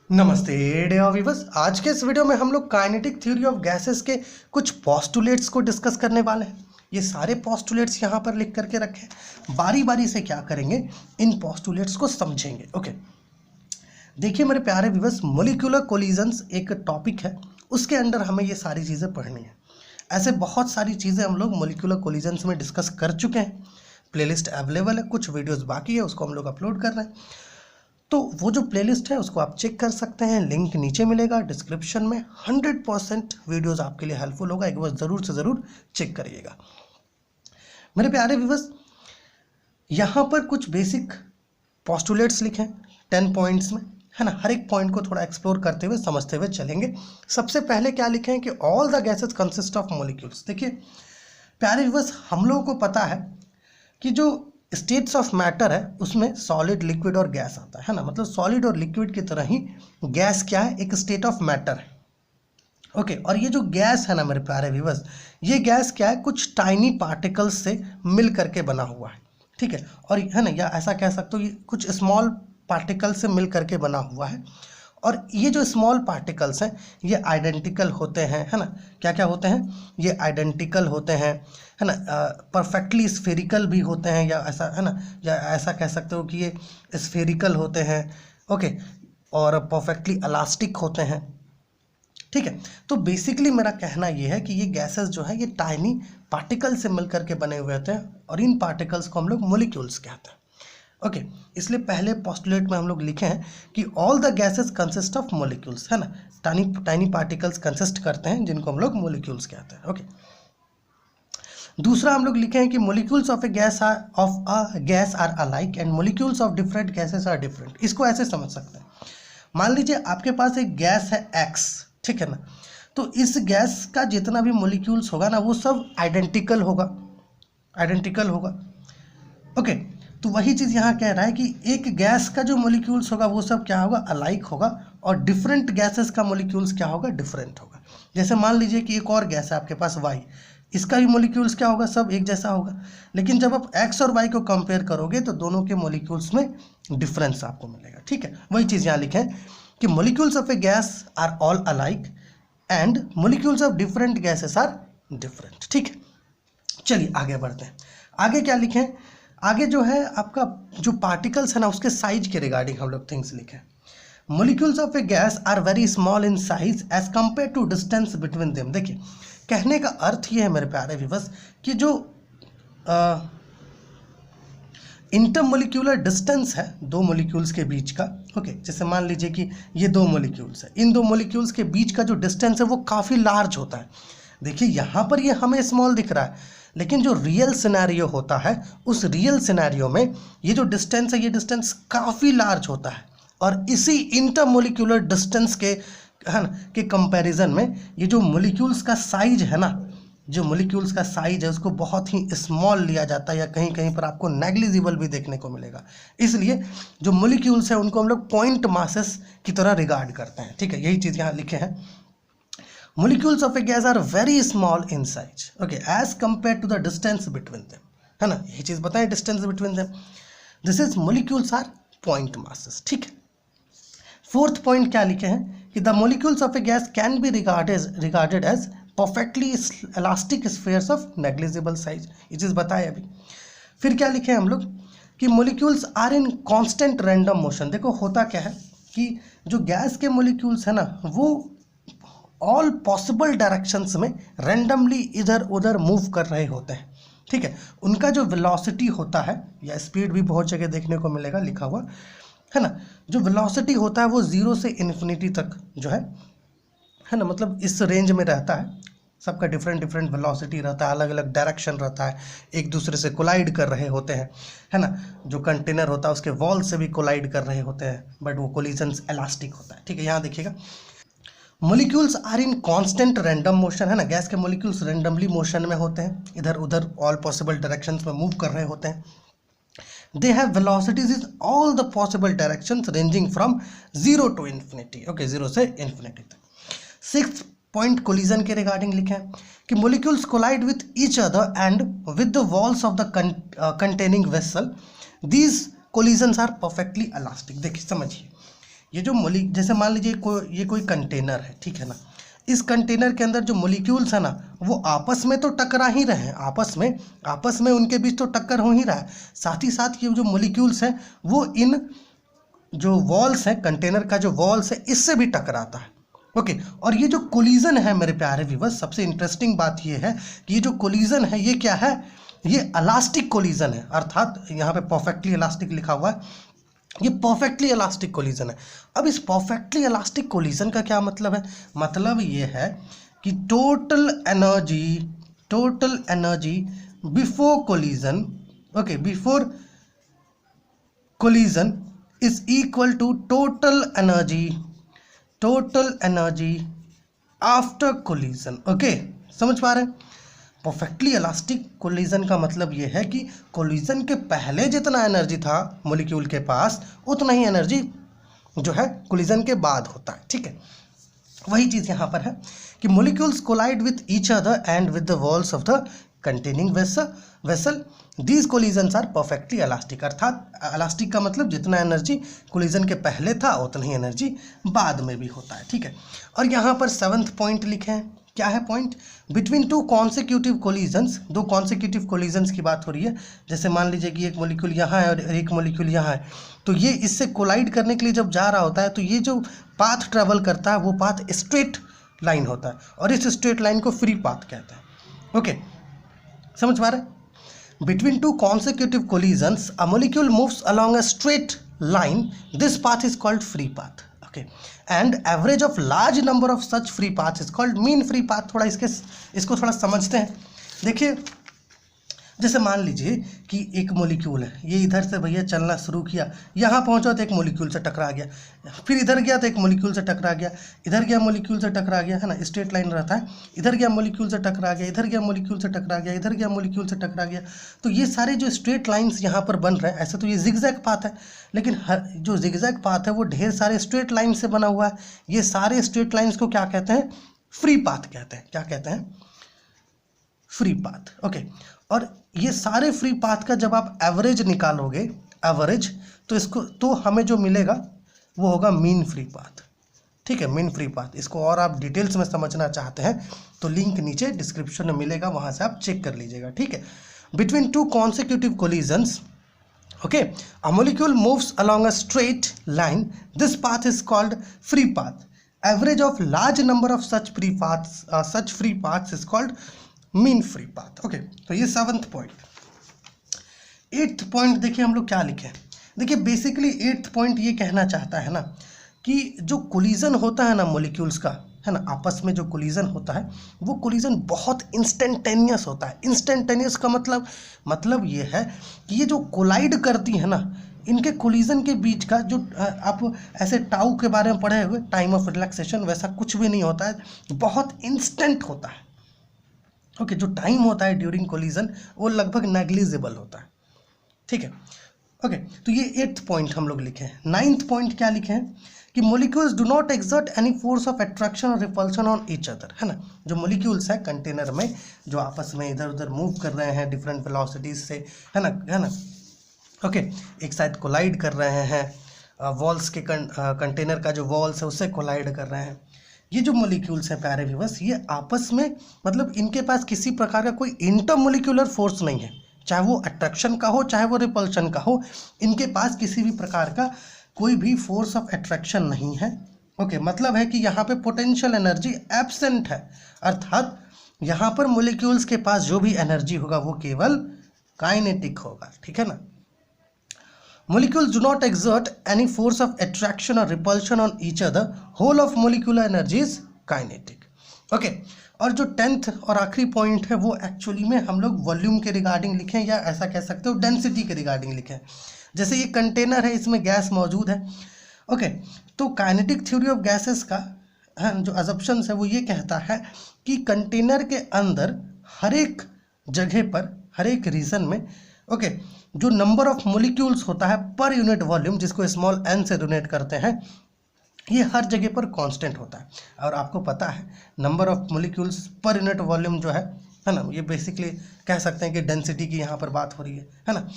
नमस्ते dear viewers. आज के इस वीडियो में हम लोग काइनेटिक थ्योरी ऑफ गैसेस के कुछ पोस्टुलेट्स को डिस्कस करने वाले हैं। ये सारे पोस्टुलेट्स यहाँ पर लिख करके रखे हैं। बारी बारी से क्या करेंगे, इन पोस्टुलेट्स को समझेंगे। ओके, देखिए मेरे प्यारे व्यूअर्स, मॉलिक्यूलर कोलिजन्स एक टॉपिक है, उसके अंदर हमें ये सारी चीज़ें पढ़नी है। ऐसे बहुत सारी चीज़ें हम लोग मॉलिक्यूलर कोलिजन्स में डिस्कस कर चुके हैं। प्लेलिस्ट अवेलेबल है, कुछ वीडियोज़ बाकी है, उसको हम लोग अपलोड कर रहे हैं। तो वो जो प्लेलिस्ट है उसको आप चेक कर सकते हैं, लिंक नीचे मिलेगा डिस्क्रिप्शन में। 100% वीडियोस आपके लिए हेल्पफुल होगा, एक बार ज़रूर से ज़रूर चेक करिएगा। मेरे प्यारे व्यूअर्स, यहाँ पर कुछ बेसिक पोस्टुलेट्स लिखे हैं 10 पॉइंट्स में, है ना। हर एक पॉइंट को थोड़ा एक्सप्लोर करते हुए समझते हुए चलेंगे। सबसे पहले क्या लिखे हैं कि all the gases consist of molecules. देखिए प्यारे व्यूअर्स, हम लोगों को पता है कि जो स्टेट्स ऑफ मैटर है उसमें सॉलिड, लिक्विड और गैस आता है ना। मतलब सॉलिड और लिक्विड की तरह ही गैस क्या है, एक स्टेट ऑफ मैटर है। ओके, और ये जो गैस है ना मेरे प्यारे व्यूअर्स, ये गैस क्या है, कुछ टाइनी पार्टिकल्स से मिल करके बना हुआ है, ठीक है। और है ना, या ऐसा कह सकते हो ये कुछ स्मॉल पार्टिकल्स से मिल करके बना हुआ है। और ये जो स्मॉल पार्टिकल्स हैं ये आइडेंटिकल होते हैं, है ना। क्या क्या होते हैं, ये आइडेंटिकल होते हैं, है ना। परफेक्टली स्फेरिकल भी होते हैं, या ऐसा है ना, या ऐसा कह सकते हो कि ये स्फेरिकल होते हैं। ओके, और परफेक्टली इलास्टिक होते हैं, ठीक है। तो बेसिकली मेरा कहना ये है कि ये गैसेस जो है ये टाइनी पार्टिकल से मिल करके बने हुए होते हैं, और इन पार्टिकल्स को हम लोग मॉलिक्यूल्स कहते हैं। ओके, इसलिए पहले पोस्टुलेट में हम लोग लिखे हैं कि all the gases consist of molecules, है ना। टाइनी पार्टिकल्स कंसिस्ट करते हैं जिनको हम लोग मॉलिक्यूल्स कहते हैं। ओके, दूसरा हम लोग लिखे हैं कि molecules of a gas are alike and molecules of different gases are different. इसको ऐसे समझ सकते हैं, मान लीजिए आपके पास एक गैस है X, ठीक है ना। तो इस गैस का जितना भी मॉलिक्यूल्स होगा ना वो सब आइडेंटिकल होगा, ओके। तो वही चीज़ यहाँ कह रहा है कि एक गैस का जो मॉलिक्यूल्स होगा वो सब क्या होगा, अलाइक होगा, और डिफरेंट गैसेस का मॉलिक्यूल्स क्या होगा, डिफरेंट होगा। जैसे मान लीजिए कि एक और गैस है आपके पास Y, इसका भी मॉलिक्यूल्स क्या होगा, सब एक जैसा होगा। लेकिन जब आप X और Y को कंपेयर करोगे तो दोनों के मॉलिक्यूल्स में डिफरेंस आपको मिलेगा, ठीक है। वही चीज़ यहाँ लिखे हैं कि molecules of a gas are all alike and molecules of different gases are different, ठीक है। चलिए आगे बढ़ते हैं। आगे क्या लिखे हैं, आगे जो है आपका जो पार्टिकल्स है ना उसके साइज के रिगार्डिंग हम लोग थिंग्स लिखे हैं। Molecules of a gas are very small in size as compare to distance between them. देखिए कहने का अर्थ ये है मेरे प्यारे व्यूअर्स कि जो इंटरमोलिक्यूलर डिस्टेंस है दो मॉलिक्यूल्स के बीच का, ओके। जैसे मान लीजिए कि ये दो मॉलिक्यूल्स है, इन दो मॉलिक्यूल्स के बीच का जो डिस्टेंस है वो काफ़ी लार्ज होता है। देखिए यहाँ पर ये हमें स्मॉल दिख रहा है, लेकिन जो रियल सिनेरियो होता है उस रियल सिनेरियो में ये जो डिस्टेंस है ये डिस्टेंस काफ़ी लार्ज होता है। और इसी इंटरमोलिक्यूलर डिस्टेंस के, है ना, के कंपैरिजन में ये जो मॉलिक्यूल्स का साइज है ना, जो मॉलिक्यूल्स का साइज है उसको बहुत ही स्मॉल लिया जाता है, या कहीं कहीं पर आपको नेग्लिजिबल भी देखने को मिलेगा। इसलिए जो मॉलिक्यूल्स है उनको हम लोग पॉइंट मासेस की तरह रिगार्ड करते हैं, ठीक है। यही चीज़ यहाँ लिखे हैं, molecules of a gas are very small in size, okay, as compared to the distance between them, है ना। यही चीज़ बताएं, distance between them, this is molecules are point masses, ठीक है। फोर्थ पॉइंट क्या लिखे हैं कि the molecules of a gas can be regarded as perfectly elastic spheres of negligible size, ये चीज़ बताए अभी। फिर क्या लिखे हैं हम लोग कि molecules are in constant random motion। देखो होता क्या है कि जो गैस के molecules है ना वो ऑल पॉसिबल डायरेक्शंस में रैंडमली इधर उधर मूव कर रहे होते हैं, ठीक है। उनका जो वेलोसिटी होता है, या स्पीड भी बहुत जगह देखने को मिलेगा लिखा हुआ, है ना। जो वेलोसिटी होता है वो 0 से इन्फिनिटी तक जो है ना, मतलब इस रेंज में रहता है। सबका डिफरेंट वेलोसिटी रहता है, अलग अलग डायरेक्शन रहता है, एक दूसरे से कोलाइड कर रहे होते हैं, है ना। जो कंटेनर होता है उसके वॉल से भी कोलाइड कर रहे होते हैं, बट वो कोलिजन्स इलास्टिक होता है, ठीक है। यहाँ देखिएगा molecules are in constant random motion, है ना। गैस के मॉलिक्यूल्स रैंडमली मोशन में होते हैं, इधर उधर ऑल पॉसिबल डायरेक्शंस में मूव कर रहे होते हैं। They have velocities in all the possible directions ranging from 0 to infinity, okay, 0 से इन्फिनिटी तक। सिक्स्थ पॉइंट कोलिजन के रिगार्डिंग लिखे हैं कि molecules collide with each other and with the walls of the containing vessel, these collisions are perfectly elastic. देखिए समझिए, ये जो जैसे मान लीजिए ये कोई कंटेनर है, ठीक है ना, इस कंटेनर के अंदर जो मॉलिक्यूल्स है ना वो आपस में तो टकरा ही रहे हैं, आपस में उनके बीच तो टक्कर हो ही रहा है, साथ ही साथ ये जो मॉलिक्यूल्स हैं वो इन जो वॉल्स है, कंटेनर का जो वॉल्स है इससे भी टकराता है। ओके, और ये जो कोलिजन है मेरे प्यारे व्यूअर्स, सबसे इंटरेस्टिंग बात ये है कि ये जो कोलिजन है ये क्या है, ये इलास्टिक कोलिजन है, अर्थात यहाँ पे परफेक्टली इलास्टिक लिखा हुआ है, ये परफेक्टली इलास्टिक कोलिजन है। अब इस परफेक्टली इलास्टिक कोलिजन का क्या मतलब है, मतलब ये है कि total energy before collision, okay, before collision is equal to total energy after collision. Okay, समझ पा रहे हैं? परफेक्टली इलास्टिक कोलिजन का मतलब ये है कि कोलिजन के पहले जितना एनर्जी था मॉलिक्यूल के पास उतना ही एनर्जी जो है कोलिजन के बाद होता है, ठीक है। वही चीज़ यहाँ पर है कि molecules collide with each other and with the walls of the containing vessel these collisions are perfectly elastic, अर्थात इलास्टिक का मतलब जितना एनर्जी कोलिजन के पहले था उतना ही एनर्जी बाद में भी होता है, ठीक है। और यहाँ पर 7th पॉइंट लिखे हैं, क्या है point, between two consecutive collisions, दो कॉन्सिक्यूटिव कोलिजन्स की बात हो रही है। जैसे मान लीजिए कि एक मॉलिक्यूल यहाँ है और एक मॉलिक्यूल यहाँ है, तो ये इससे कोलाइड करने के लिए जब जा रहा होता है तो ये जो पाथ ट्रेवल करता है वो पाथ स्ट्रेट लाइन होता है और इस स्ट्रेट लाइन को फ्री पाथ कहते हैं। ओके, समझ पा रहे हैं? Between two consecutive collisions a molecule moves along a straight line, this path is called free path. And average of large number of such free path is called mean free path. थोड़ा इसको थोड़ा समझते हैं। देखिए, जैसे मान लीजिए कि एक मॉलिक्यूल है, ये इधर से भैया चलना शुरू किया, यहाँ पहुँचा तो एक मॉलिक्यूल से टकरा गया, फिर इधर गया तो एक मॉलिक्यूल से टकरा गया, इधर गया मॉलिक्यूल से टकरा गया, है ना, स्ट्रेट लाइन रहता है, इधर गया मॉलिक्यूल से टकरा गया, इधर गया मॉलिक्यूल से टकरा गया, इधर गया मॉलिक्यूल से टकरा गया। तो ये सारे जो स्ट्रेट लाइन्स यहाँ पर बन रहे हैं, ऐसे तो ये जिगजैग पाथ है, लेकिन जो जिगजैग पाथ है वो ढेर सारे स्ट्रेट लाइन से बना हुआ है। ये सारे स्ट्रेट लाइन्स को क्या कहते हैं, फ्री पाथ कहते हैं। क्या कहते हैं, फ्री पाथ। ओके, और ये सारे फ्री पाथ का जब आप एवरेज निकालोगे, एवरेज, तो हमें जो मिलेगा वो होगा मीन फ्री पाथ, ठीक है, मीन फ्री पाथ। इसको और आप डिटेल्स में समझना चाहते हैं तो लिंक नीचे डिस्क्रिप्शन में मिलेगा, वहाँ से आप चेक कर लीजिएगा, ठीक है। Between two consecutive collisions, okay, a molecule moves along a straight line, this path is called free path. Average of large number of such free paths is called mean free path. Okay, तो ये 7th point. 8th point देखिए हम लोग क्या लिखे हैं। देखिए basically 8th point ये कहना चाहता है ना कि जो कोलिजन होता है ना मॉलिक्यूल्स का, है ना, आपस में जो कोलिजन होता है वो कोलिजन बहुत इंस्टेंटेनियस होता है। इंस्टेंटेनियस का मतलब ये है कि ये जो कोलाइड करती है ना, इनके कोलिजन के बीच का जो आप ऐसे टाउ के बारे में पढ़े हुए, टाइम ऑफ रिलैक्सेशन, वैसा कुछ भी नहीं होता है, बहुत इंस्टेंट होता है। ओके, जो टाइम होता है ड्यूरिंग कोलिजन वो लगभग नेग्लिजिबल होता है, ठीक है। ओके, तो ये 8th पॉइंट हम लोग लिखे हैं। 9th पॉइंट क्या लिखे हैं कि molecules do not exert any force of attraction और रिपल्शन ऑन ईच अदर, है ना। जो मॉलिक्यूल्स है कंटेनर में जो आपस में इधर उधर मूव कर रहे हैं डिफरेंट वेलोसिटीज से, है ना, ओके, एक साइड कोलाइड कर रहे हैं, वॉल्स के कंटेनर का जो वॉल्स है उससे कोलाइड कर रहे हैं। ये जो मॉलिक्यूल्स हैं प्यारे व्यूअर्स, ये आपस में मतलब इनके पास किसी प्रकार का कोई इंटरमॉलिक्यूलर फोर्स नहीं है, चाहे वो अट्रैक्शन का हो चाहे वो रिपल्शन का हो, इनके पास किसी भी प्रकार का कोई भी फोर्स ऑफ अट्रैक्शन नहीं है। ओके, मतलब है कि यहाँ पे पोटेंशियल एनर्जी एब्सेंट है, अर्थात यहाँ पर मॉलिक्यूल्स के पास जो भी एनर्जी होगा वो केवल काइनेटिक होगा, ठीक है ना। Molecules do not exert any force of attraction or repulsion on each other. Whole of molecular energy is kinetic. Okay. और जो 10th और आखिरी पॉइंट है वो एक्चुअली में हम लोग वॉल्यूम के रिगार्डिंग लिखें, या ऐसा कह सकते हो डेंसिटी के रिगार्डिंग लिखें। जैसे ये कंटेनर है, इसमें गैस मौजूद है। ओके, तो काइनेटिक थ्योरी ऑफ गैसेस का जो अजम्पशंस है वो ये कहता है कि कंटेनर के अंदर हर एक जगह पर, हर एक रीजन में, ओके, जो नंबर ऑफ मॉलिक्यूल्स होता है पर यूनिट वॉल्यूम, जिसको स्मॉल n से डोनेट करते हैं, ये हर जगह पर कांस्टेंट होता है। और आपको पता है number of molecules per unit volume जो है ना, ये बेसिकली कह सकते हैं कि डेंसिटी की यहाँ पर बात हो रही है ना।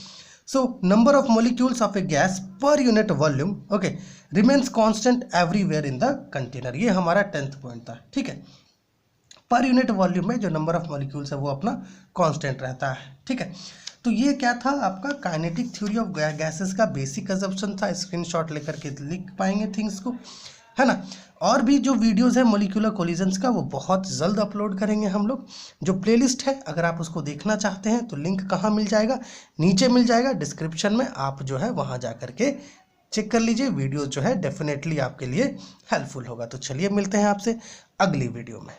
So number of molecules of a gas per unit volume okay remains constant everywhere in the container. ये हमारा 10th पॉइंट था, ठीक है। पर यूनिट वॉल्यूम में जो नंबर ऑफ मॉलिक्यूल्स है वो अपना कांस्टेंट रहता है, ठीक है। तो ये क्या था आपका काइनेटिक थ्योरी ऑफ गैसेस का बेसिक अजम्पशन था। स्क्रीनशॉट लेकर के लिख पाएंगे थिंग्स को, है ना। और भी जो वीडियोस है मॉलिक्यूलर कोलिजन्स का वो बहुत जल्द अपलोड करेंगे हम लोग। जो प्लेलिस्ट है अगर आप उसको देखना चाहते हैं तो लिंक कहाँ मिल जाएगा, नीचे मिल जाएगा डिस्क्रिप्शन में, आप जो है वहाँ जा करके चेक कर लीजिए। वीडियो जो है डेफिनेटली आपके लिए हेल्पफुल होगा। तो चलिए मिलते हैं आपसे अगली वीडियो में।